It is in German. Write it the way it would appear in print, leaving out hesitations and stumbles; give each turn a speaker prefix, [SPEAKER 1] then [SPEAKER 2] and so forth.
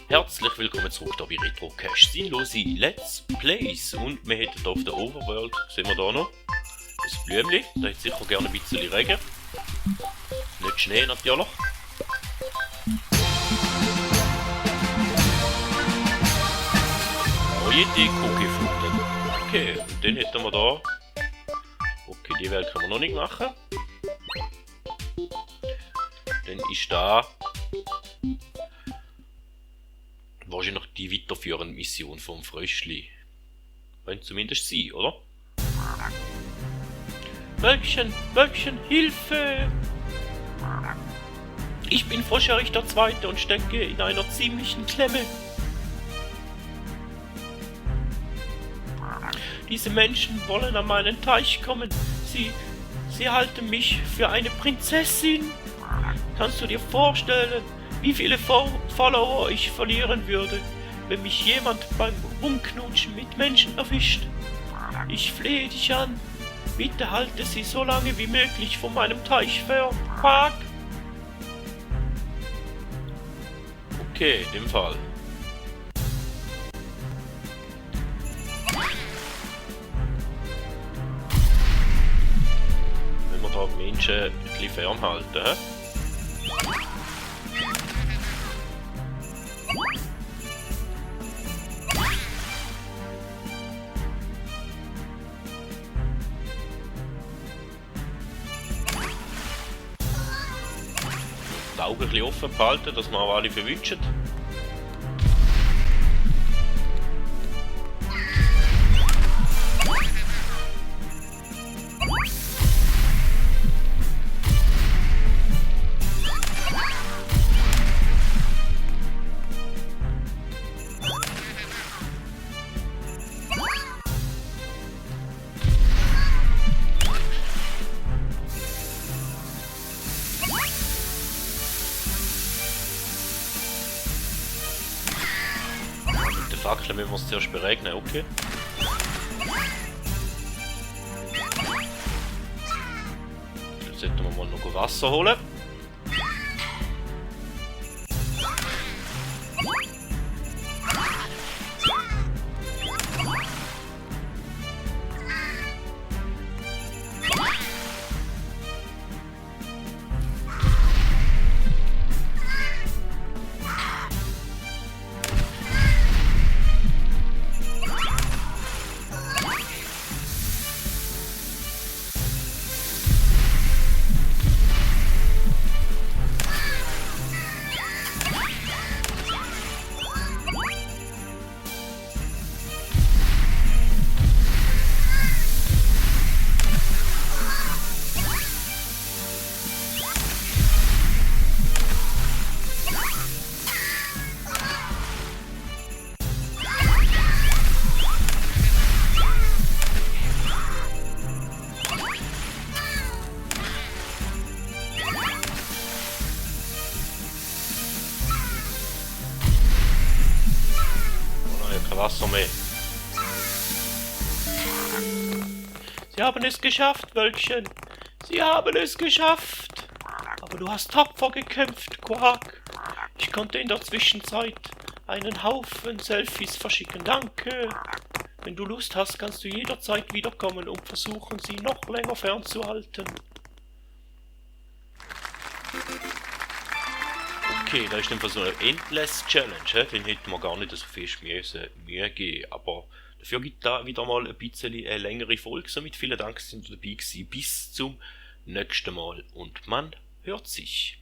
[SPEAKER 1] Herzlich willkommen zurück hier bei Retrocache. Sinnlose Let's Plays. Und wir hätten hier auf der Overworld, sehen wir hier noch, ein Blümchen. Da hat sicher gerne ein bisschen Regen. Nicht Schnee natürlich. Neue Deko gefunden. Okay, und dann hätten wir da. Okay, die Welt können wir noch nicht machen. Dann ist da wahrscheinlich die weiterführende Mission vom Fröschli. Könnte zumindest sein, oder? Wölkchen, Wölkchen, Hilfe! Ich bin Froschericht der Zweite und stecke in einer ziemlichen Klemme. Diese Menschen wollen an meinen Teich kommen. Sie halten mich für eine Prinzessin. Kannst du dir vorstellen, wie viele Follower ich verlieren würde, wenn mich jemand beim Rumknutschen mit Menschen erwischt? Ich flehe dich an. Bitte halte sie so lange wie möglich von meinem Teich fern. Quack! Okay, in dem Fall. Wenn wir da Menschen ein bisschen fernhalten, hä? Die Augen ein bisschen offen behalten, dass wir auch alle verwünschen. Fackeln müssen wir es zuerst beregnen, okay. Jetzt sollten wir mal noch Wasser holen. Wasser mehr. Sie haben es geschafft, Wölkchen. Sie haben es geschafft. Aber du hast tapfer gekämpft, Quark. Ich konnte in der Zwischenzeit einen Haufen Selfies verschicken. Danke. Wenn du Lust hast, kannst du jederzeit wiederkommen und versuchen, sie noch länger fernzuhalten. Okay, da ist einfach so eine Endless Challenge, den hätten wir gar nicht so viel Mühe geben, aber dafür gibt da wieder mal ein bisschen eine längere Folge, somit vielen Dank, dass ihr dabei gewesen. Bis zum nächsten Mal und man hört sich.